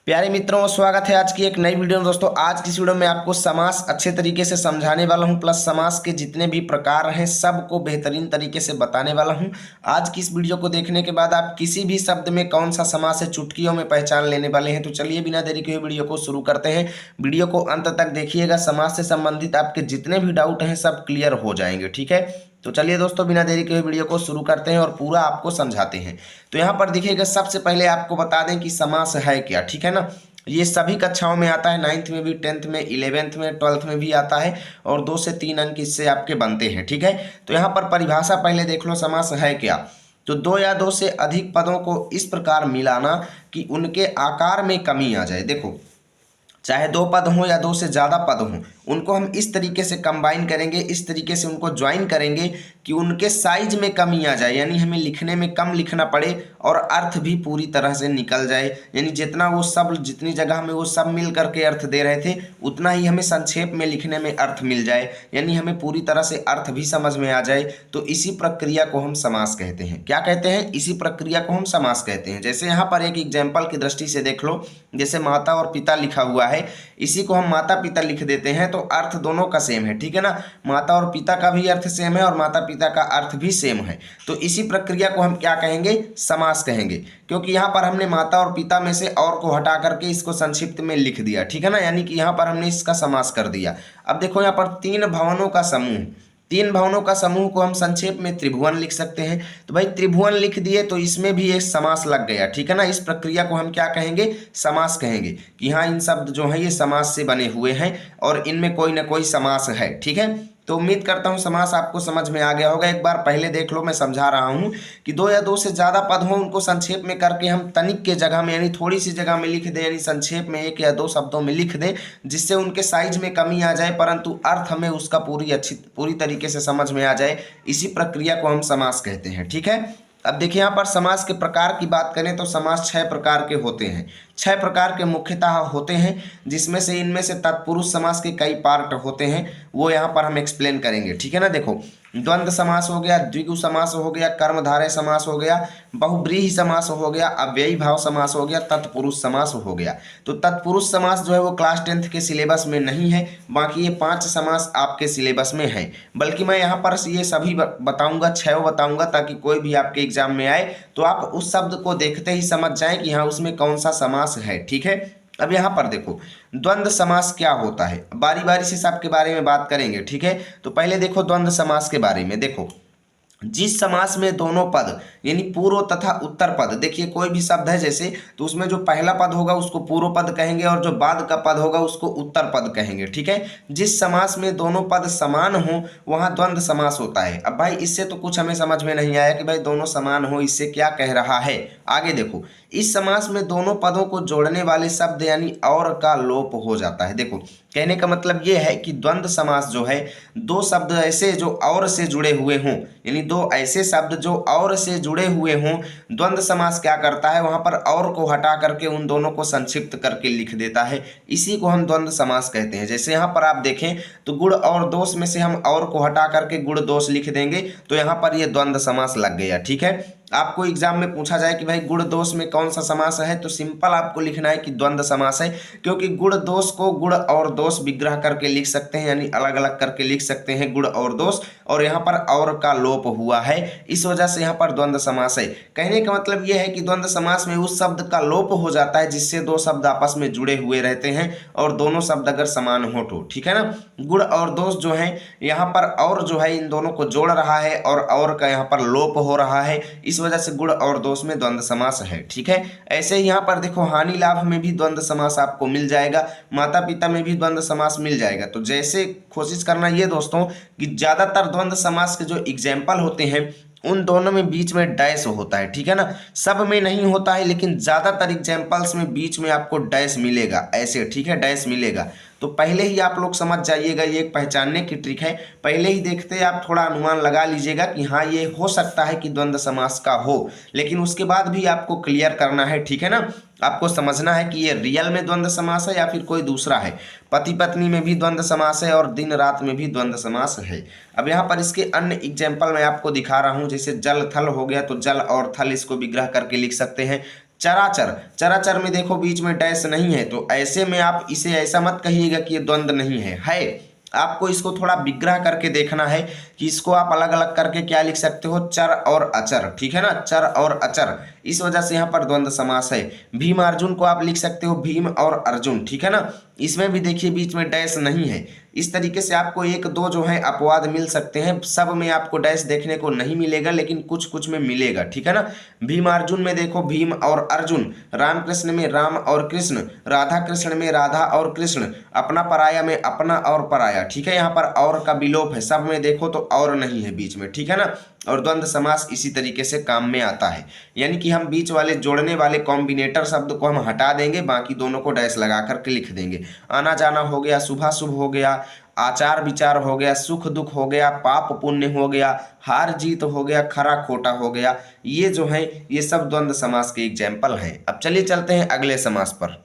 प्यारे मित्रों, स्वागत है आज की एक नई वीडियो में। दोस्तों, आज की इस वीडियो में आपको समास अच्छे तरीके से समझाने वाला हूं, प्लस समास के जितने भी प्रकार हैं सबको बेहतरीन तरीके से बताने वाला हूं। आज की इस वीडियो को देखने के बाद आप किसी भी शब्द में कौन सा समास है चुटकियों में पहचान लेने वाले हैं। तो चलिए बिना देरी के वीडियो को शुरू करते हैं। वीडियो को अंत तक देखिएगा, समास से संबंधित आपके जितने भी डाउट हैं सब क्लियर हो जाएंगे। ठीक है, तो चलिए दोस्तों बिना देरी के वीडियो को शुरू करते हैं और पूरा आपको समझाते हैं। तो यहाँ पर देखिएगा, सबसे पहले आपको बता दें कि समास है क्या। ठीक है ना, ये सभी कक्षाओं में आता है, 9th में भी, 10th में, 11th में, 12th में भी आता है और 2 से 3 अंक इससे आपके बनते हैं। ठीक है, तो यहाँ पर परिभाषा पहले देख लो, समास है क्या। तो 2 या 2 से अधिक पदों को इस प्रकार मिलाना कि उनके आकार में कमी आ जाए। देखो, चाहे 2 पद हों या 2 से ज़्यादा पद हों, उनको हम इस तरीके से कंबाइन करेंगे, इस तरीके से उनको ज्वाइन करेंगे कि उनके साइज में कमी आ जाए, यानी हमें लिखने में कम लिखना पड़े और अर्थ भी पूरी तरह से निकल जाए। यानी जितना वो सब, जितनी जगह में वो सब मिल करके अर्थ दे रहे थे, उतना ही हमें संक्षेप में लिखने में अर्थ मिल जाए, यानी हमें पूरी तरह से अर्थ भी समझ में आ जाए। तो इसी प्रक्रिया को हम समास कहते हैं। क्या कहते हैं? इसी प्रक्रिया को हम समास कहते हैं। जैसे यहाँ पर एक एग्जाम्पल की दृष्टि से देख लो, जैसे माता और पिता लिखा हुआ है, इसी को हम माता पिता लिख देते हैं तो अर्थ दोनों का सेम है। ठीक है ना, माता और पिता का भी अर्थ सेम है और माता पिता का अर्थ भी सेम है। तो इसी प्रक्रिया को हम क्या कहेंगे? समास कहेंगे, क्योंकि यहाँ पर हमने माता और पिता में से और को हटा करके इसको संक्षिप्त में लिख दिया। ठीक है ना, यानी कि यहाँ पर हमने इसका समास कर दिया। अब देखो, यहाँ पर 3 भवनों का समूह, 3 भवनों का समूह को हम संक्षेप में त्रिभुवन लिख सकते हैं। तो भाई त्रिभुवन लिख दिए तो इसमें भी एक समास लग गया। ठीक है ना, इस प्रक्रिया को हम क्या कहेंगे? समास कहेंगे कि हाँ, इन शब्द जो हैं ये समास से बने हुए हैं और इनमें कोई ना कोई समास है। ठीक है, तो उम्मीद करता हूँ समास आपको समझ में आ गया होगा। एक बार पहले देख लो, मैं समझा रहा हूँ कि 2 या 2 से ज़्यादा पद हों, उनको संक्षेप में करके हम तनिक के जगह में, यानी थोड़ी सी जगह में लिख दें, यानी संक्षेप में 1 या 2 शब्दों में लिख दें, जिससे उनके साइज में कमी आ जाए परंतु अर्थ हमें उसका पूरी तरीके से समझ में आ जाए। इसी प्रक्रिया को हम समास कहते हैं। ठीक है, अब देखिए यहाँ पर समास के प्रकार की बात करें तो समास 6 प्रकार के होते हैं। 6 प्रकार के मुख्यतः होते हैं, जिसमें से इनमें से तत्पुरुष समास के कई पार्ट होते हैं, वो यहाँ पर हम एक्सप्लेन करेंगे। ठीक है ना, देखो, द्वंद्व समास हो गया, द्विगु समास हो गया, कर्मधारय समास हो गया, बहुव्रीहि समास हो गया, अव्ययी भाव समास हो गया, तत्पुरुष समास हो गया। तो तत्पुरुष समास जो है वो क्लास 10th के सिलेबस में नहीं है, बाकी ये 5 समास आपके सिलेबस में है। बल्कि मैं यहाँ पर ये सभी बताऊंगा, 6 बताऊंगा, ताकि कोई भी आपके एग्जाम में आए तो आप उस शब्द को देखते ही समझ जाएं कि हाँ, उसमें कौन सा समास है। ठीक है, अब यहाँ पर देखो, द्वंद्व समास क्या होता है, बारी बारी से सबके बारे में बात करेंगे। ठीक है, तो पहले देखो द्वंद्व समास के बारे में। देखो, जिस समास में दोनों पद यानी पूर्व तथा उत्तर पद, देखिए कोई भी शब्द है जैसे, तो उसमें जो पहला पद होगा उसको पूर्व पद कहेंगे और जो बाद का पद होगा उसको उत्तर पद कहेंगे। ठीक है, जिस समास में दोनों पद समान हो वहाँ द्वंद्व समास होता है। अब भाई इससे तो कुछ हमें समझ में नहीं आया कि भाई दोनों समान हो, इससे क्या कह रहा है। आगे देखो, इस समास में दोनों पदों को जोड़ने वाले शब्द यानी और का लोप हो जाता है। देखो, कहने का मतलब ये है कि द्वंद्व समास जो है, 2 शब्द ऐसे जो और से जुड़े हुए हों, यानी 2 ऐसे शब्द जो और से जुड़े हुए हों, द्वंद्व समास क्या करता है, वहां पर और को हटा करके उन दोनों को संक्षिप्त करके लिख देता है। इसी को हम द्वंद्व समास कहते हैं। जैसे यहाँ पर आप देखें तो गुण और दोष में से हम और को हटा करके गुण दोष लिख देंगे, तो यहाँ पर ये द्वंद्व समास लग गया। ठीक है, आपको एग्जाम में पूछा जाए कि भाई गुण दोष में कौन सा समास है, तो सिंपल आपको लिखना है कि द्वंद्व समास है, क्योंकि गुण दोष को गुण और दोष विग्रह करके लिख सकते हैं, यानी अलग अलग करके लिख सकते हैं गुण और दोष, और यहाँ पर और का लोप हुआ है, इस वजह से यहाँ पर द्वंद्व समास है। कहने का मतलब यह है कि द्वंद्व समास में उस शब्द का लोप हो जाता है जिससे 2 शब्द आपस में जुड़े हुए रहते हैं और दोनों शब्द अगर समान हो तो। ठीक है ना, गुण और दोष जो है यहाँ पर और जो है इन दोनों को जोड़ रहा है और का यहाँ पर लोप हो रहा है, इस वजह से गुण और दोष में द्वंद्व समास है। ठीक है, ऐसे ही यहाँ पर देखो, हानि लाभ में भी द्वंद्व समास आपको मिल जाएगा, माता पिता में भी द्वंद्व समास मिल जाएगा। तो जैसे कोशिश करना ये दोस्तों कि ज्यादातर द्वंद्व समास के जो एग्जाम्पल होते हैं उन दोनों में बीच में डैश होता है। ठीक है ना, सब में नहीं होता है लेकिन ज्यादातर एग्जाम्पल्स में बीच में आपको डैश मिलेगा ऐसे। ठीक है, डैश मिलेगा, तो पहले ही आप लोग समझ जाइएगा, ये एक पहचानने की ट्रिक है। पहले ही देखते आप थोड़ा अनुमान लगा लीजिएगा कि हाँ, ये हो सकता है कि द्वंद्व समास का हो, लेकिन उसके बाद भी आपको क्लियर करना है। ठीक है ना, आपको समझना है कि ये रियल में द्वंद्व समास है या फिर कोई दूसरा है। पति पत्नी में भी द्वंद्व समास है और दिन रात में भी द्वंद्व समास है। अब यहाँ पर इसके अन्य एग्जाम्पल मैं आपको दिखा रहा हूँ, जैसे जल थल हो गया, तो जल और थल इसको विग्रह करके लिख सकते हैं। चराचर, चराचर में देखो बीच में डैश नहीं है, तो ऐसे में आप इसे ऐसा मत कहिएगा कि ये द्वंद्व नहीं है। आपको इसको थोड़ा विग्रह करके देखना है कि इसको आप अलग अलग करके क्या लिख सकते हो, चर और अचर, ठीक है ना, चर और अचर। इस वजह से यहाँ पर द्वंद्व समास है। भीम अर्जुन को आप लिख सकते हो भीम और अर्जुन, ठीक है ना, इसमें भी देखिए बीच में डैश नहीं है। इस तरीके से आपको एक दो जो है अपवाद मिल सकते हैं, सब में आपको डैश देखने को नहीं मिलेगा, लेकिन कुछ कुछ में मिलेगा, ठीक है ना। भीम अर्जुन में देखो भीम और अर्जुन, रामकृष्ण में राम और कृष्ण, राधा कृष्ण में राधा और कृष्ण, अपना पराया में अपना और पराया, ठीक है, यहाँ पर और का विलोप है। सब में देखो तो और नहीं है बीच में, ठीक है ना। और द्वंद्व समास इसी तरीके से काम में आता है, यानी कि हम बीच वाले जोड़ने वाले कॉम्बिनेटर शब्द को हम हटा देंगे, बाकी दोनों को डैश लगा करके लिख देंगे। आना जाना हो गया, शुभ शुभ हो गया, आचार विचार हो गया, सुख दुख हो गया, पाप पुण्य हो गया, हार जीत हो गया, खरा खोटा हो गया। ये जो है ये सब द्वंद्व समास के एग्जाम्पल हैं। अब चलिए चलते हैं अगले समास पर।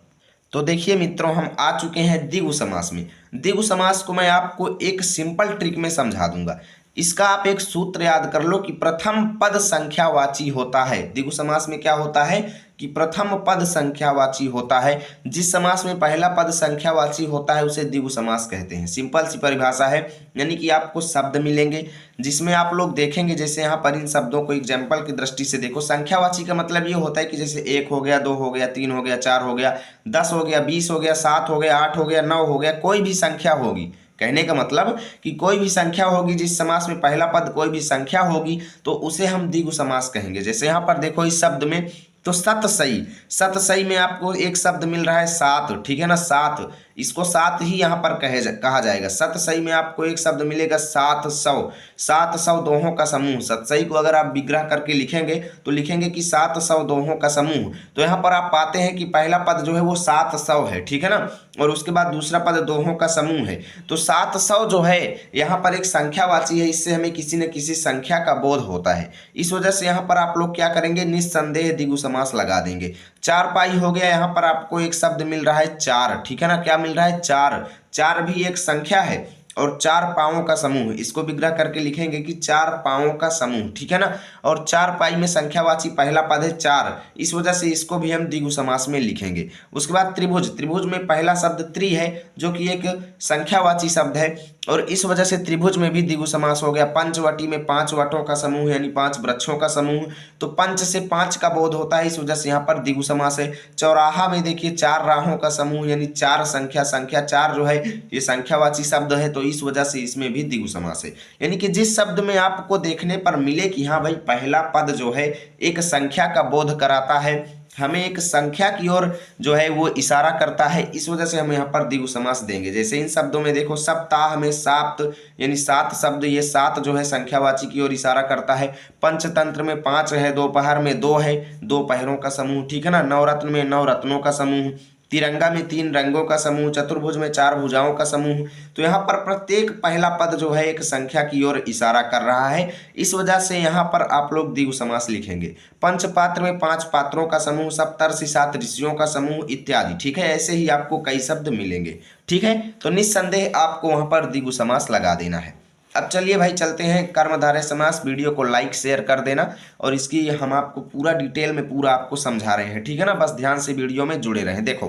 तो देखिए मित्रों, हम आ चुके हैं द्विगु समास में। द्विगु समास को मैं आपको एक सिंपल ट्रिक में समझा दूंगा। इसका आप एक सूत्र याद कर लो कि प्रथम पद संख्यावाची होता है। द्विगु समास में क्या होता है कि प्रथम पद संख्यावाची होता है। जिस समास में पहला पद संख्यावाची होता है उसे द्विगु समास कहते हैं। सिंपल सी परिभाषा है, यानी कि आपको शब्द मिलेंगे जिसमें आप लोग देखेंगे, जैसे यहाँ पर इन शब्दों को एग्जाम्पल की दृष्टि से देखो। संख्यावाची का मतलब ये होता है कि जैसे 1 हो गया, 2 हो गया, 3 हो गया, 4 हो गया, 10 हो गया, 20 हो गया, 7 हो गया, 8 हो गया, 9 हो गया, कोई भी संख्या होगी। कहने का मतलब कि कोई भी संख्या होगी, जिस समास में पहला पद कोई भी संख्या होगी तो उसे हम द्विगु समास कहेंगे। जैसे यहाँ पर देखो इस शब्द में तो सतसई, सतसई में आपको एक शब्द मिल रहा है सात, ठीक है ना, सात, इसको सात ही यहाँ पर कहा जाएगा। सतसई में आपको एक शब्द मिलेगा 700, 700 दोहों का समूह। सतसई को अगर आप विग्रह करके लिखेंगे तो लिखेंगे कि 700 दोहों का समूह। तो यहाँ पर आप पाते हैं कि पहला पद जो है वो 700 है, ठीक है ना, और उसके बाद दूसरा पद दोहों का समूह है। तो 700 जो है यहाँ पर एक संख्यावाची है, इससे हमें किसी न किसी संख्या का बोध होता है। इस वजह से यहाँ पर आप लोग क्या करेंगे, निस्संदेह द्विगु समास लगा देंगे। चारपाई हो गया, यहाँ पर आपको एक शब्द मिल रहा है चार, ठीक है ना, क्या मिल रहा है, चार। चार भी एक संख्या है और चार पाँवों का समूह, इसको विग्रह करके लिखेंगे कि चार पाँवों का समूह, ठीक है ना। और चार पाई में संख्यावाची पहला पद है चार, इस वजह से इसको भी हम द्विगु समास में लिखेंगे। उसके बाद त्रिभुज, त्रिभुज में पहला शब्द त्रि है जो कि एक संख्यावाची शब्द है और इस वजह से त्रिभुज में भी द्विगु समास हो गया। पंचवटी में 5 वटों का समूह यानी 5 वृक्षों का समूह, तो पंच से 5 का बोध होता है, इस वजह से यहाँ पर द्विगु समास है। चौराहा में देखिए 4 राहों का समूह यानी 4 संख्या 4 जो है ये संख्यावाची शब्द है, तो इस वजह से इसमें भी द्विगु समास है। यानी कि जिस शब्द में आपको देखने पर मिले कि हाँ भाई पहला पद जो है एक संख्या का बोध कराता है, हमें एक संख्या की ओर जो है वो इशारा करता है, इस वजह से हम यहाँ पर द्विगु समास देंगे। जैसे इन शब्दों में देखो सप्ताह में सात यानी 7 शब्द, ये 7 जो है संख्यावाची की ओर इशारा करता है। पंचतंत्र में 5 है, दोपहर में 2 है, 2 पहरों का समूह, ठीक है ना। नवरत्न में 9 रत्नों का समूह, तिरंगा में 3 रंगों का समूह, चतुर्भुज में 4 भुजाओं का समूह। तो यहाँ पर प्रत्येक पहला पद जो है एक संख्या की ओर इशारा कर रहा है, इस वजह से यहाँ पर आप लोग द्विगु समास लिखेंगे। पंचपात्र में 5 पात्रों का समूह, सप्तर्षि 7 ऋषियों का समूह इत्यादि, ठीक है। ऐसे ही आपको कई शब्द मिलेंगे, ठीक है। तो निस्संदेह आपको वहाँ पर द्विगु समास लगा देना है। अब चलिए भाई चलते हैं कर्मधारय समास। वीडियो को लाइक शेयर कर देना और इसकी हम आपको पूरा डिटेल में पूरा आपको समझा रहे हैं, ठीक है ना। बस ध्यान से वीडियो में जुड़े रहें। देखो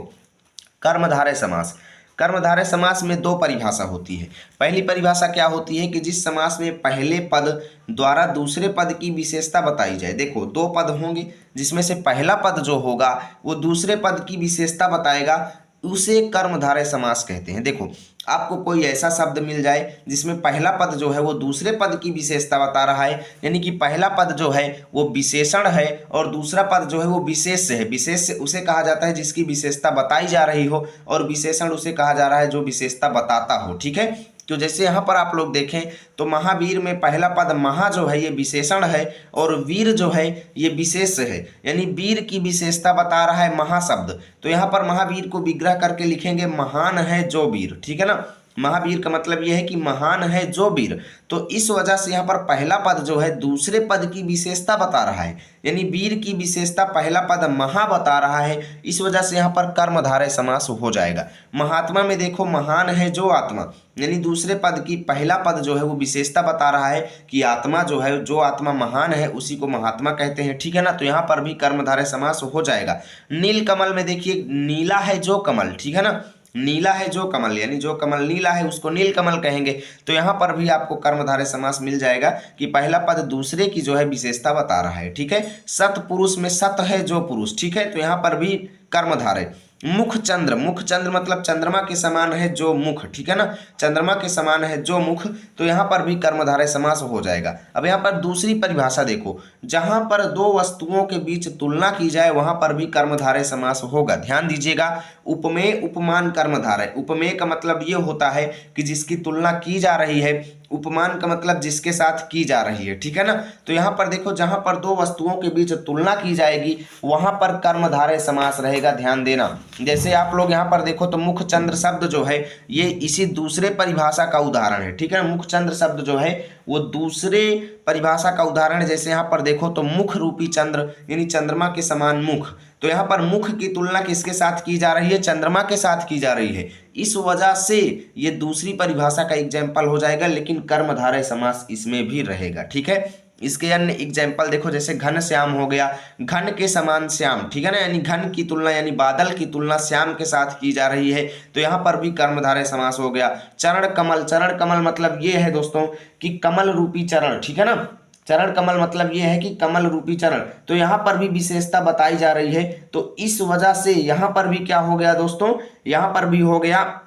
कर्मधारय समास, कर्मधारय समास में 2 परिभाषा होती है। पहली परिभाषा क्या होती है कि जिस समास में पहले पद द्वारा दूसरे पद की विशेषता बताई जाए। देखो 2 पद होंगे जिसमें से पहला पद जो होगा वो दूसरे पद की विशेषता बताएगा, उसे कर्मधारय समास कहते हैं। देखो आपको कोई ऐसा शब्द मिल जाए जिसमें पहला पद जो है वो दूसरे पद की विशेषता बता रहा है, यानी कि पहला पद जो है वो विशेषण है और दूसरा पद जो है वो विशेष है। विशेष उसे कहा जाता है जिसकी विशेषता बताई जा रही हो और विशेषण उसे कहा जा रहा है जो विशेषता बताता हो, ठीक है। तो जैसे यहाँ पर आप लोग देखें तो महावीर में पहला पद महा जो है ये विशेषण है और वीर जो है ये विशेष है, यानी वीर की विशेषता बता रहा है महाशब्द। तो यहाँ पर महावीर को विग्रह करके लिखेंगे महान है जो वीर, ठीक है ना। महावीर का मतलब यह है कि महान है जो वीर। तो इस वजह से यहाँ पर पहला पद जो है दूसरे पद की विशेषता बता रहा है, यानी वीर की विशेषता पहला पद महा बता रहा है, इस वजह से यहाँ पर कर्मधारय समास हो जाएगा। महात्मा में देखो महान है जो आत्मा, यानी दूसरे पद की पहला पद जो है वो विशेषता बता रहा है कि आत्मा जो है, जो आत्मा महान है उसी को महात्मा कहते हैं, ठीक है ना। तो यहाँ पर भी कर्मधारय समास हो जाएगा। नील कमल में देखिए नीला है जो कमल, ठीक है ना, नीला है जो कमल, यानी जो कमल नीला है उसको नील कमल कहेंगे। तो यहाँ पर भी आपको कर्मधारय समास मिल जाएगा कि पहला पद दूसरे की जो है विशेषता बता रहा है, ठीक है। सत पुरुष में सत है जो पुरुष, ठीक है, तो यहाँ पर भी कर्मधारय। मुख चंद्र, मुख चंद्र मतलब चंद्रमा के समान है जो मुख, ठीक है ना, चंद्रमा के समान है जो मुख, तो यहाँ पर भी कर्मधारय समास हो जाएगा। अब यहाँ पर दूसरी परिभाषा देखो, जहां पर दो वस्तुओं के बीच तुलना की जाए वहां पर भी कर्मधारय समास होगा। ध्यान दीजिएगा, उपमेय उपमान कर्मधारय। उपमेय का मतलब ये होता है कि जिसकी तुलना की जा रही है, उपमान का मतलब जिसके साथ की जा रही है, ठीक है ना। तो यहाँ पर देखो जहां पर दो वस्तुओं के बीच तुलना की जाएगी वहां पर कर्मधारय समास रहेगा, ध्यान देना। जैसे आप लोग यहाँ पर देखो तो मुख चंद्र शब्द जो है ये इसी दूसरे परिभाषा का उदाहरण है, ठीक है ना। मुख चंद्र शब्द जो है वो दूसरे परिभाषा का उदाहरण है। जैसे यहाँ पर देखो तो मुख रूपी चंद्र, यानी चंद्रमा के समान मुख, तो यहाँ पर मुख की तुलना किसके साथ की जा रही है, चंद्रमा के साथ की जा रही है, इस वजह से ये दूसरी परिभाषा का एग्जाम्पल हो जाएगा, लेकिन कर्मधारय समास इसमें भी रहेगा, ठीक है। इसके अन्य एग्जाम्पल देखो, जैसे घन श्याम हो गया, घन के समान श्याम, ठीक है ना, यानी घन की तुलना यानी बादल की तुलना श्याम के साथ की जा रही है, तो यहाँ पर भी कर्मधारय समास हो गया। चरण कमल, चरण कमल मतलब ये है दोस्तों कि कमल रूपी चरण, ठीक है ना, चरण कमल मतलब ये है कि कमल रूपी चरण, तो यहाँ पर भी विशेषता बताई जा रही है, तो इस वजह से यहाँ पर भी क्या हो गया दोस्तों, यहाँ पर भी हो गया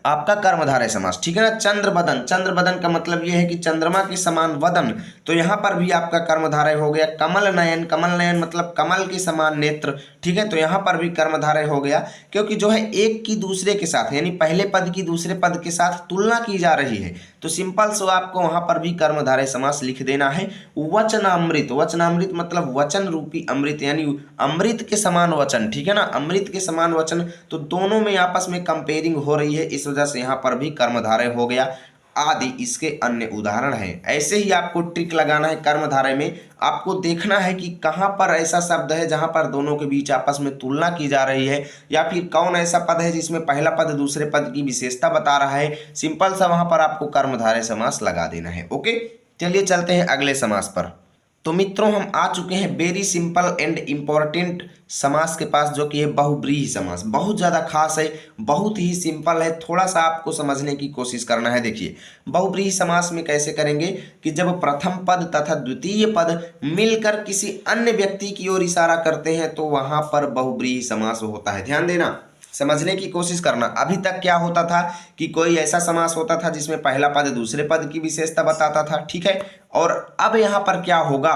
आपका कर्मधारय समास, ठीक है ना। चंद्र बदन, चंद्र बदन का मतलब यह है कि चंद्रमा के समान वदन, तो यहाँ पर भी आपका कर्मधारय हो गया। कमल नयन, कमल नयन मतलब कमल के समान नेत्र, ठीक है, तो यहाँ पर भी कर्मधारय हो गया, क्योंकि जो है एक की दूसरे के साथ यानी पहले पद की दूसरे पद के साथ तुलना की जा रही है, तो सिंपल सो आपको वहां पर भी कर्मधारय समास लिख देना है। वचनामृत, वचनामृत मतलब वचन रूपी अमृत, यानी अमृत के समान वचन, ठीक है ना, अमृत के समान वचन, तो दोनों में आपस में कंपेयरिंग हो रही है, इस वजह से यहाँ पर भी कर्मधारय हो गया। आदि इसके अन्य उदाहरण हैं। ऐसे ही आपको ट्रिक लगाना है कर्मधारय में, आपको देखना है कि कहाँ पर ऐसा शब्द है जहाँ पर दोनों के बीच आपस में तुलना की जा रही है, या फिर कौन ऐसा पद है जिसमें पहला पद दूसरे पद की विशेषता बता रहा है। सिंपल सा वहाँ पर आपको कर्मधारय समास लगा देना है। ओके, चलिए चलते हैं अगले समास पर। तो मित्रों हम आ चुके हैं वेरी सिंपल एंड इम्पॉर्टेंट समास के पास, जो कि है बहुब्रीहि समास। बहुत ज़्यादा खास है, बहुत ही सिंपल है, थोड़ा सा आपको समझने की कोशिश करना है। देखिए बहुब्रीहि समास में कैसे करेंगे कि जब प्रथम पद तथा द्वितीय पद मिलकर किसी अन्य व्यक्ति की ओर इशारा करते हैं तो वहां पर बहुब्रीहि समास होता है। ध्यान देना, समझने की कोशिश करना। अभी तक क्या होता था कि कोई ऐसा समास होता था जिसमें पहला पद दूसरे पद की विशेषता बताता था, ठीक है, और अब यहाँ पर क्या होगा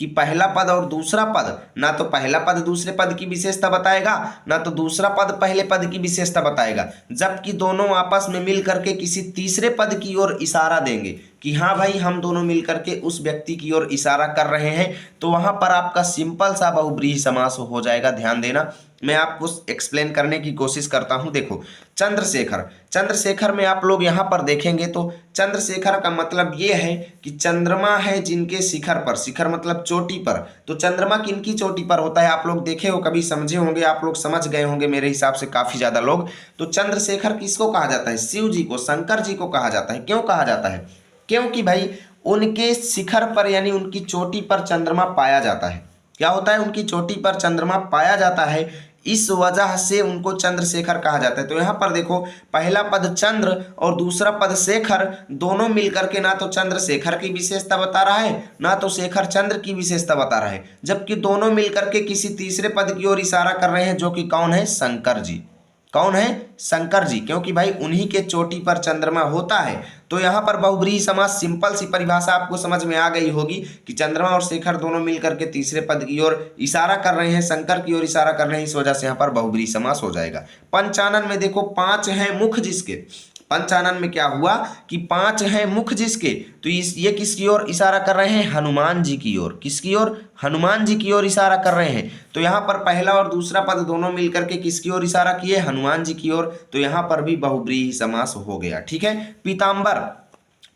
कि पहला पद और दूसरा पद, ना तो पहला पद दूसरे पद की विशेषता बताएगा ना तो दूसरा पद पहले पद की विशेषता बताएगा, जबकि दोनों आपस में मिल करके किसी तीसरे पद की ओर इशारा देंगे कि हाँ भाई हम दोनों मिल करके उस व्यक्ति की ओर इशारा कर रहे हैं, तो वहां पर आपका सिंपल सा बहुब्रीहि समास हो जाएगा। ध्यान देना, मैं आपको एक्सप्लेन करने की कोशिश करता हूं। देखो चंद्रशेखर, चंद्रशेखर में आप लोग यहां पर देखेंगे तो चंद्रशेखर का मतलब ये है कि चंद्रमा है जिनके शिखर पर, शिखर मतलब चोटी पर, तो चंद्रमा किनकी चोटी पर होता है आप लोग देखे हो, कभी समझे होंगे, आप लोग समझ गए होंगे मेरे हिसाब से काफी ज्यादा लोग। तो चंद्रशेखर किसको कहा जाता है, शिव जी को, शंकर जी को कहा जाता है। क्यों कहा जाता है, क्योंकि भाई उनके शिखर पर यानी उनकी चोटी पर चंद्रमा पाया जाता है। क्या होता है, उनकी चोटी पर चंद्रमा पाया जाता है, इस वजह से उनको चंद्रशेखर कहा जाता है। तो यहाँ पर देखो पहला पद चंद्र और दूसरा पद शेखर, दोनों मिलकर के ना तो चंद्रशेखर की विशेषता बता रहा है ना तो शेखर चंद्र की विशेषता बता रहा है, जबकि दोनों मिलकर के किसी तीसरे पद की ओर इशारा कर रहे हैं, जो कि कौन है, शंकर जी। कौन है, शंकर जी, क्योंकि भाई उन्हीं के चोटी पर चंद्रमा होता है। तो यहाँ पर बहुब्रीहि समास सिंपल सी परिभाषा आपको समझ में आ गई होगी कि चंद्रमा और शेखर दोनों मिलकर के तीसरे पद की ओर इशारा कर रहे हैं, शंकर की ओर इशारा कर रहे हैं, इस वजह से यहाँ पर बहुब्रीहि समास हो जाएगा। पंचानन में देखो पांच हैं मुख जिसके, पंचानन में क्या हुआ कि 5 हैं मुख जिसके, तो ये किसकी ओर इशारा कर रहे हैं, हनुमान जी की ओर। किसकी ओर, हनुमान जी की ओर इशारा कर रहे हैं। तो यहाँ पर पहला और दूसरा पद दोनों मिलकर के किसकी ओर इशारा किए, हनुमान जी की ओर। तो यहाँ पर भी बहुब्रीहि समास हो गया। ठीक है। पीतांबर,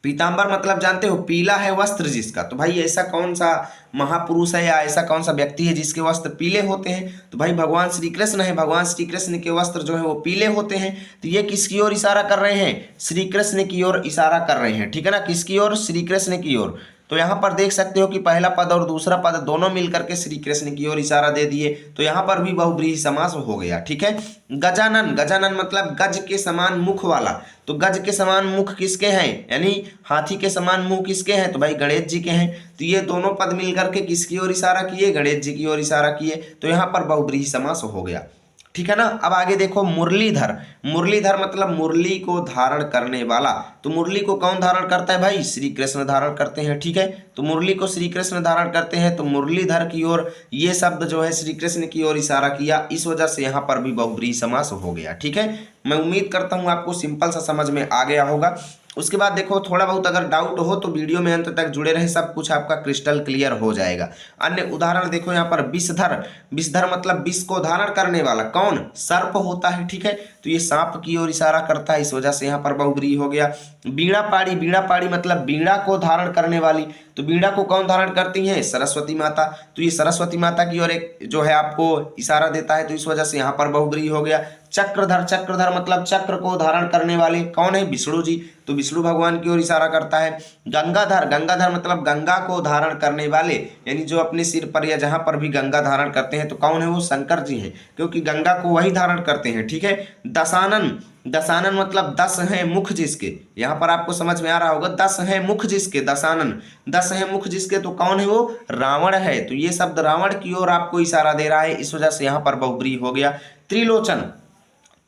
पीतांबर मतलब जानते हो पीला है वस्त्र जिसका। तो भाई ऐसा कौन सा महापुरुष है या ऐसा कौन सा व्यक्ति है जिसके वस्त्र पीले होते हैं, तो भाई भगवान श्री कृष्ण है। भगवान श्री कृष्ण के वस्त्र जो है वो पीले होते हैं। तो ये किसकी ओर इशारा कर रहे हैं, श्री कृष्ण की ओर इशारा कर रहे हैं। ठीक है ना, किसकी ओर, श्री कृष्ण की ओर। तो यहाँ पर देख सकते हो कि पहला पद और दूसरा पद दोनों मिलकर के श्री कृष्ण की ओर इशारा दे दिए। तो यहाँ पर भी बहुब्रीहि समास हो गया। ठीक है। गजानन, गजानन मतलब गज के समान मुख वाला। तो गज के समान मुख किसके हैं, यानी हाथी के समान मुंह किसके हैं, तो भाई गणेश जी के हैं। तो ये दोनों पद मिलकर के किसकी ओर इशारा किए, गणेश जी की ओर इशारा किए। तो यहाँ पर बहुब्रीहि समास हो गया। ठीक है ना। अब आगे देखो मुरलीधर, मुरलीधर मतलब मुरली को धारण करने वाला। तो मुरली को कौन धारण करता है भाई, श्री कृष्ण धारण करते हैं। ठीक है। तो मुरली को श्री कृष्ण धारण करते हैं। तो मुरलीधर की ओर ये शब्द जो है श्री कृष्ण की ओर इशारा किया, इस वजह से यहाँ पर भी बहुब्रीहि समास हो गया। ठीक है। मैं उम्मीद करता हूँ आपको सिंपल सा समझ में आ गया होगा। उसके बाद देखो थोड़ा बहुत अगर डाउट हो तो वीडियो में अंत तक जुड़े रहे, सब कुछ आपका क्रिस्टल क्लियर हो जाएगा। अन्य उदाहरण देखो यहाँ पर विषधर, विषधर मतलब विष को धारण करने वाला। कौन, सर्प होता है। ठीक है। तो ये सांप की ओर इशारा करता है, इस वजह से यहाँ पर बहुब्रीहि हो गया। बीड़ा पाड़ी, बीड़ा पाड़ी मतलब बीड़ा को धारण करने वाली। तो बीड़ा को कौन धारण करती हैं, सरस्वती माता। तो ये सरस्वती माता की ओर एक जो है आपको इशारा देता है, तो इस वजह से यहाँ पर बहुब्रीहि हो गया। चक्रधर, चक्रधर मतलब चक्र को धारण करने वाले। कौन है, विष्णु जी। तो विष्णु भगवान की ओर इशारा करता है। गंगाधर, गंगाधर मतलब गंगा को धारण करने वाले, यानी जो अपने सिर पर या जहां पर भी गंगा धारण करते हैं। तो कौन है वो, शंकर जी हैं, क्योंकि गंगा को वही धारण करते हैं। ठीक है। दशानन, दशानन मतलब 10 हैं मुख जिसके। यहाँ पर आपको समझ में आ रहा होगा, 10 हैं मुख जिसके, दशानन 10 हैं मुख जिसके। तो कौन है वो, रावण है। तो ये शब्द रावण की ओर आपको इशारा दे रहा है, इस वजह से यहाँ पर बहुब्रीहि हो गया। त्रिलोचन,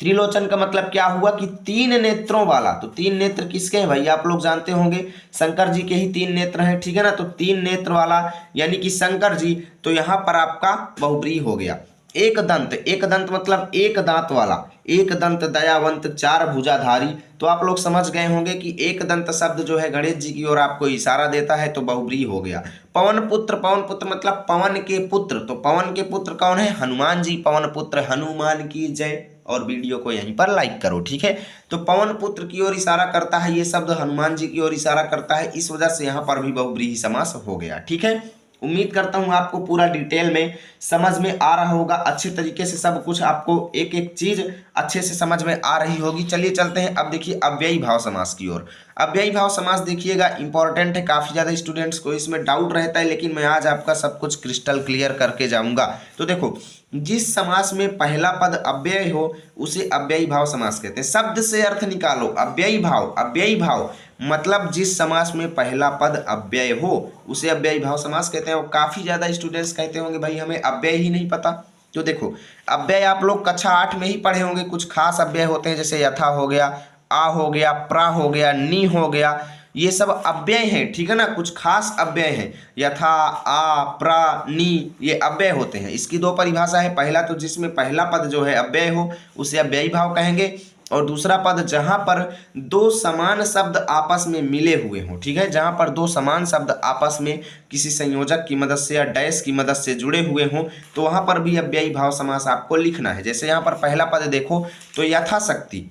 त्रिलोचन का मतलब क्या हुआ कि 3 नेत्रों वाला। तो 3 नेत्र किसके हैं भाई, आप लोग जानते होंगे, शंकर जी के ही 3 नेत्र हैं। ठीक है ना। तो 3 नेत्र वाला यानी कि शंकर जी। तो यहाँ पर आपका बहुब्रीहि हो गया। एक दंत, एक दंत मतलब एक दांत वाला। एक दंत दयावंत 4 भुजाधारी। तो आप लोग समझ गए होंगे कि एक दंत शब्द जो है गणेश जी की ओर आपको इशारा देता है, तो बहुब्रीहि हो गया। पवन पुत्र, पवन पुत्र मतलब पवन के पुत्र। तो पवन के पुत्र कौन है, हनुमान जी। पवन पुत्र हनुमान की जय। और वीडियो को यहीं पर लाइक करो। ठीक है। तो पवन पुत्र की ओर इशारा करता है, ये शब्द हनुमान जी की ओर इशारा करता है, इस वजह से यहाँ पर भी बहुब्रीहि समास हो गया। ठीक है। उम्मीद करता हूँ आपको पूरा डिटेल में समझ में आ रहा होगा, अच्छे तरीके से सब कुछ आपको एक एक चीज अच्छे से समझ में आ रही होगी। चलिए चलते हैं अब देखिए अव्ययी भाव समास की ओर। अव्ययी भाव समास देखिएगा इंपॉर्टेंट है, काफी ज्यादा स्टूडेंट्स को इसमें डाउट रहता है, लेकिन मैं आज आपका सब कुछ क्रिस्टल क्लियर करके जाऊंगा। तो देखो, जिस समास में पहला पद अव्यय हो उसे अव्ययी भाव समास कहते हैं। शब्द से अर्थ निकालो, अव्ययी भाव, अव्ययी भाव मतलब जिस समास में पहला पद अव्यय हो उसे अव्ययी भाव समास कहते हैं। और काफी ज्यादा स्टूडेंट्स कहते होंगे भाई हमें अव्यय ही नहीं पता। तो देखो, अव्यय आप लोग कक्षा 8 में ही पढ़े होंगे। कुछ खास अव्यय होते हैं, जैसे यथा हो गया, आ हो गया, प्रा हो गया, नी हो गया, ये सब अव्यय हैं। ठीक है ना। कुछ खास अव्यय हैं, यथा, आ, प्रा, नी, ये अव्यय होते हैं। इसकी 2 परिभाषा है। पहला तो जिसमें पहला पद जो है अव्यय हो उसे अव्ययी भाव कहेंगे, और दूसरा पद जहां पर 2 समान शब्द आपस में मिले हुए हों। ठीक है। जहां पर 2 समान शब्द आपस में किसी संयोजक की मदद से या डैश की मदद से जुड़े हुए हों, तो वहां पर भी अव्ययी भाव समास आपको लिखना है। जैसे यहाँ पर पहला पद देखो तो यथाशक्ति,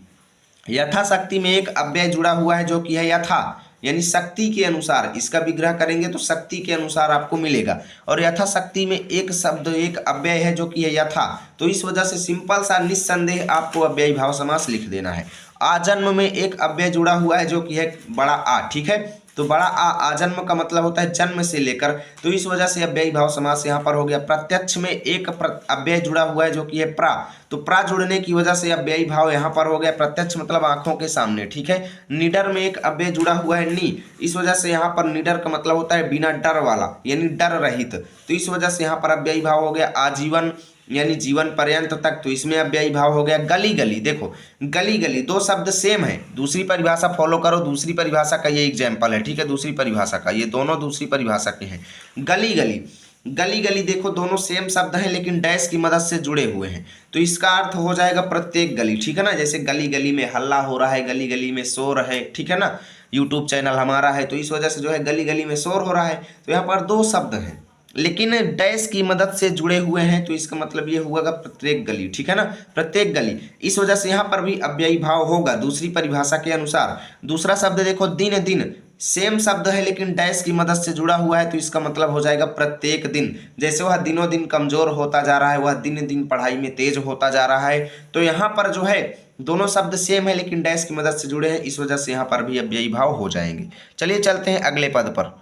यथाशक्ति में एक अव्यय जुड़ा हुआ है जो कि है यथा, यानी शक्ति के अनुसार। इसका विग्रह करेंगे तो शक्ति के अनुसार आपको मिलेगा। और यथाशक्ति में एक शब्द, एक अव्यय है जो कि है यथा। तो इस वजह से सिंपल सा निस्संदेह आपको अव्ययी भाव समास लिख देना है। आजन्म में एक अव्यय जुड़ा हुआ है जो कि है बड़ा आ। ठीक है। तो बड़ा आ, आजन्म का मतलब होता है जन्म से लेकर। तो इस वजह से अव्ययी भाव समास यहाँ पर हो गया। प्रत्यक्ष में एक अव्यय जुड़ा हुआ है जो कि है प्रा। तो प्रा जुड़ने की वजह से अव्ययी भाव यहाँ पर हो गया। प्रत्यक्ष मतलब आंखों के सामने। ठीक है। निडर में एक अव्यय जुड़ा हुआ है नी। इस वजह से यहाँ पर निडर का मतलब होता है बिना डर वाला, यानी डर रहित। तो इस वजह से यहाँ पर अव्ययी भाव हो गया। आजीवन यानी जीवन पर्यंत तक, तो इसमें अव्ययी भाव हो गया। गली गली, देखो गली गली 2 शब्द सेम है। दूसरी परिभाषा फॉलो करो, दूसरी परिभाषा का ये एग्जाम्पल है। ठीक है। दूसरी परिभाषा का, ये दोनों दूसरी परिभाषा के हैं। गली गली, गली गली देखो दोनों सेम शब्द हैं लेकिन डैश की मदद से जुड़े हुए हैं, तो इसका अर्थ हो जाएगा प्रत्येक गली। ठीक है ना, जैसे गली गली में हल्ला हो रहा है, गली गली में शोर है। ठीक है ना, यूट्यूब चैनल हमारा है तो इस वजह से जो है गली गली में शोर हो रहा है। तो यहाँ पर दो शब्द हैं लेकिन डैश की मदद से जुड़े हुए हैं, तो इसका मतलब ये हुआ प्रत्येक गली। ठीक है ना, प्रत्येक गली, इस वजह से यहाँ पर भी अव्ययी भाव होगा दूसरी परिभाषा के अनुसार। दूसरा शब्द देखो दिन दिन, सेम शब्द है लेकिन डैश की मदद से जुड़ा हुआ है, तो इसका मतलब हो जाएगा प्रत्येक दिन। जैसे वह दिनों दिन कमजोर होता जा रहा है, वह दिन दिन पढ़ाई में तेज होता जा रहा है, तो यहाँ पर जो है दोनों शब्द सेम है लेकिन डैश की मदद से जुड़े हैं, इस वजह से यहाँ पर भी अव्ययी भाव हो जाएंगे। चलिए चलते हैं अगले पद पर।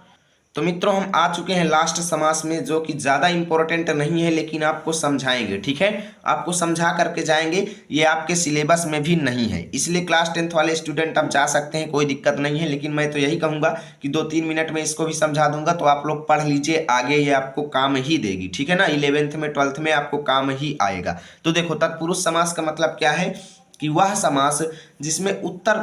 तो मित्रों हम आ चुके हैं लास्ट समास में, जो कि ज़्यादा इंपॉर्टेंट नहीं है लेकिन आपको समझाएंगे। ठीक है, आपको समझा करके जाएंगे, ये आपके सिलेबस में भी नहीं है, इसलिए क्लास 10th वाले स्टूडेंट आप जा सकते हैं, कोई दिक्कत नहीं है। लेकिन मैं तो यही कहूँगा कि 2-3 मिनट में इसको भी समझा दूंगा, तो आप लोग पढ़ लीजिए, आगे ये आपको काम ही देगी। ठीक है ना, 11th में 12th में आपको काम ही आएगा। तो देखो तत्पुरुष समास का मतलब क्या है कि वह समास जिसमें उत्तर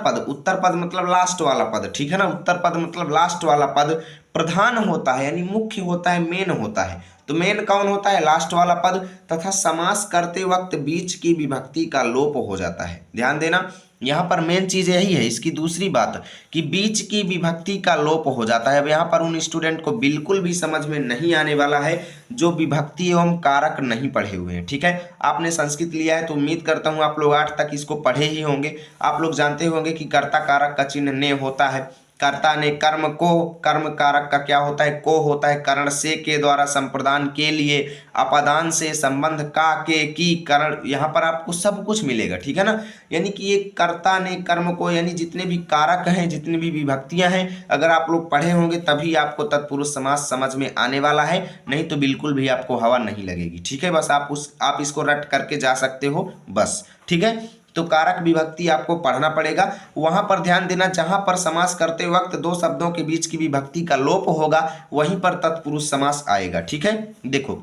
पद मतलब लास्ट वाला पद। ठीक है ना, उत्तर पद मतलब लास्ट वाला पद प्रधान होता है, यानी मुख्य होता है, मेन होता है। तो मेन कौन होता है? लास्ट वाला पद। तथा समास करते वक्त बीच की विभक्ति का लोप हो जाता है। ध्यान देना, यहाँ पर मेन चीज यही है इसकी दूसरी बात, कि बीच की विभक्ति का लोप हो जाता है। अब यहाँ पर उन स्टूडेंट को बिल्कुल भी समझ में नहीं आने वाला है जो विभक्ति एवं कारक नहीं पढ़े हुए हैं। ठीक है, आपने संस्कृत लिया है तो उम्मीद करता हूँ आप लोग 8 तक इसको पढ़े ही होंगे। आप लोग जानते होंगे कि कर्ता कारक का चिन्ह ने होता है, कर्ता ने कर्म को, कर्म कारक का क्या होता है? को होता है, करण से के द्वारा संप्रदान के लिए, अपादान से संबंध का के की करण, यहाँ पर आपको सब कुछ मिलेगा। ठीक है ना, यानी कि ये कर्ता ने कर्म को, यानी जितने भी कारक हैं, जितनी भी विभक्तियां हैं, अगर आप लोग पढ़े होंगे तभी आपको तत्पुरुष समास समझ में आने वाला है, नहीं तो बिल्कुल भी आपको हवा नहीं लगेगी। ठीक है, बस आप इसको रट करके जा सकते हो बस। ठीक है, तो कारक विभक्ति आपको पढ़ना पड़ेगा। वहां पर ध्यान देना, जहां पर समास करते वक्त दो शब्दों के बीच की विभक्ति का लोप होगा वहीं पर तत्पुरुष समास आएगा। ठीक है, देखो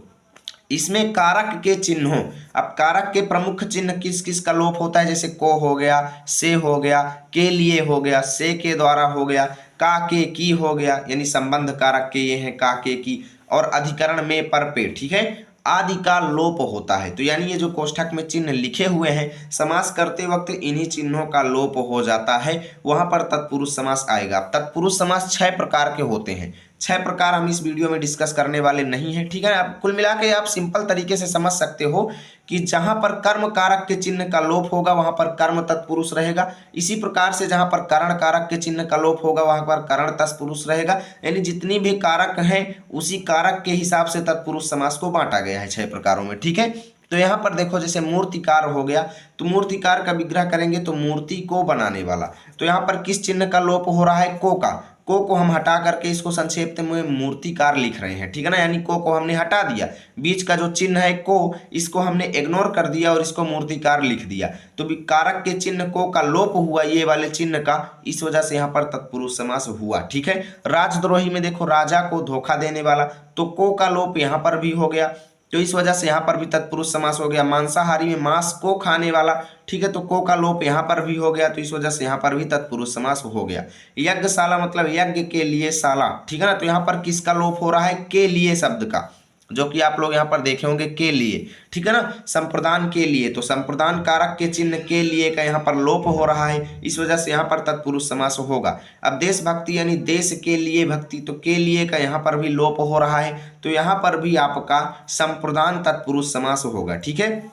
इसमें कारक के चिन्हों, अब कारक के प्रमुख चिन्ह किस किस का लोप होता है? जैसे को हो गया, से हो गया, के लिए हो गया, से के द्वारा हो गया, का के की हो गया, यानी संबंध कारक के ये हैं का के की, और अधिकरण में पर पे। ठीक है, आदि का लोप होता है। तो यानी ये जो कोष्ठक में चिन्ह लिखे हुए हैं, समास करते वक्त इन्हीं चिन्हों का लोप हो जाता है, वहां पर तत्पुरुष समास आएगा। तत्पुरुष समास 6 प्रकार के होते हैं। 6 प्रकार हम इस वीडियो में डिस्कस करने वाले नहीं है। ठीक है, आप कुल मिला के आप सिंपल तरीके से समझ सकते हो कि जहां पर कर्म कारक के चिन्ह का लोप होगा वहां पर कर्म तत्पुरुष रहेगा। इसी प्रकार से जहां पर करण कारक के चिन्ह का लोप होगा वहां पर करण तत्पुरुष रहेगा। यानी जितनी भी कारक हैं उसी कारक के हिसाब से तत्पुरुष समास को बांटा गया है 6 प्रकारों में। ठीक है, तो यहाँ पर देखो जैसे मूर्तिकार हो गया, तो मूर्तिकार का विग्रह करेंगे तो मूर्ति को बनाने वाला, तो यहाँ पर किस चिन्ह का लोप हो रहा है? को का। को हम हटा करके इसको संक्षेप में मूर्तिकार लिख रहे हैं। ठीक है ना, यानी को हमने हटा दिया, बीच का जो चिन्ह है को, इसको हमने इग्नोर कर दिया और इसको मूर्तिकार लिख दिया। तो कारक के चिन्ह को का लोप हुआ, ये वाले चिन्ह का, इस वजह से यहाँ पर तत्पुरुष समास हुआ। ठीक है, राजद्रोही में देखो राजा को धोखा देने वाला, तो को का लोप यहाँ पर भी हो गया, तो इस वजह से यहाँ पर भी तत्पुरुष समास हो गया। मांसाहारी में मांस को खाने वाला, ठीक है, तो को का लोप यहाँ पर भी हो गया, तो इस वजह से यहाँ पर भी तत्पुरुष समास हो गया। यज्ञशाला मतलब यज्ञ के लिए शाला, ठीक है ना, तो यहाँ पर किसका लोप हो रहा है? के लिए शब्द का, जो कि आप लोग यहाँ पर देखे होंगे के लिए। ठीक है ना, संप्रदान के लिए, तो संप्रदान कारक के चिन्ह के लिए का यहाँ पर लोप हो रहा है, इस वजह से यहाँ पर तत्पुरुष समास होगा। अब देशभक्ति यानी देश के लिए भक्ति, तो के लिए का यहाँ पर भी लोप हो रहा है, तो यहाँ पर भी आपका संप्रदान तत्पुरुष समास होगा। ठीक है,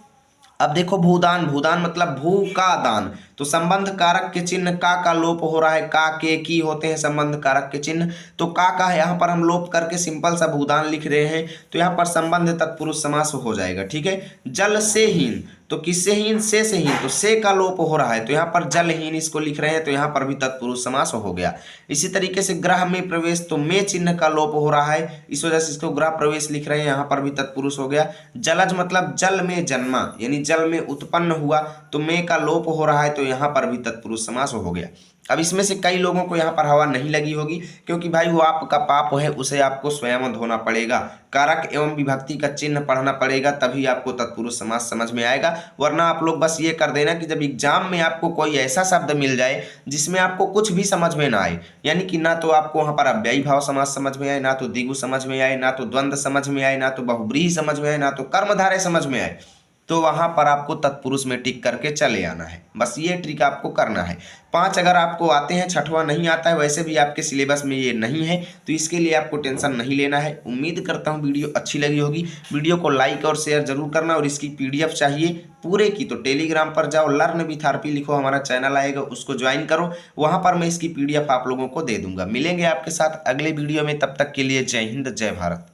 अब देखो भूदान, भूदान मतलब भू का दान, तो संबंध कारक के चिन्ह का लोप हो रहा है, का के की होते हैं संबंध कारक के चिन्ह, तो का यहाँ पर हम लोप करके सिंपल सा भूदान लिख रहे हैं, तो यहाँ पर संबंध तत्पुरुष समास हो जाएगा। ठीक है, जल से हीन, तो किससे हीन? से हीन, तो से का लोप हो रहा है, तो यहाँ पर जलहीन इसको लिख रहे हैं, तो यहाँ पर भी तत्पुरुष समास हो गया। इसी तरीके से ग्रह में प्रवेश, तो में चिन्ह का लोप हो रहा है, इस वजह से इसको ग्रह प्रवेश लिख रहे हैं, यहाँ पर भी तत्पुरुष हो गया। जलज मतलब जल में जन्मा, यानी जल में उत्पन्न हुआ, तो में का लोप हो रहा है, तो यहाँ पर भी तत्पुरुष समास हो गया। अब इसमें से कई लोगों को यहाँ पर हवा नहीं लगी होगी, क्योंकि भाई वो आपका पाप है, उसे आपको स्वयं धोना पड़ेगा। कारक एवं विभक्ति का चिन्ह पढ़ना पड़ेगा, तभी आपको तत्पुरुष समास समझ में आएगा। वरना आप लोग बस ये कर देना कि जब एग्जाम में आपको कोई ऐसा शब्द मिल जाए जिसमें आपको कुछ भी समझ में ना आए, यानी कि ना तो आपको वहाँ पर अव्ययी भाव समास समझ में आए, ना तो द्विगु समझ में आए, ना तो द्वंद्व समझ में आए, ना तो बहुब्रीहि समझ में आए, ना तो कर्मधारय समझ में आए, तो वहां पर आपको तत्पुरुष में टिक करके चले आना है। बस ये ट्रिक आपको करना है। 5 अगर आपको आते हैं, 6वां नहीं आता है, वैसे भी आपके सिलेबस में ये नहीं है, तो इसके लिए आपको टेंशन नहीं लेना है। उम्मीद करता हूँ वीडियो अच्छी लगी होगी। वीडियो को लाइक और शेयर जरूर करना, और इसकी PDF चाहिए पूरे की तो टेलीग्राम पर जाओ, लर्न विथ आरपी लिखो, हमारा चैनल आएगा, उसको ज्वाइन करो। वहां पर मैं इसकी PDF आप लोगों को दे दूंगा। मिलेंगे आपके साथ अगले वीडियो में, तब तक के लिए जय हिंद, जय भारत।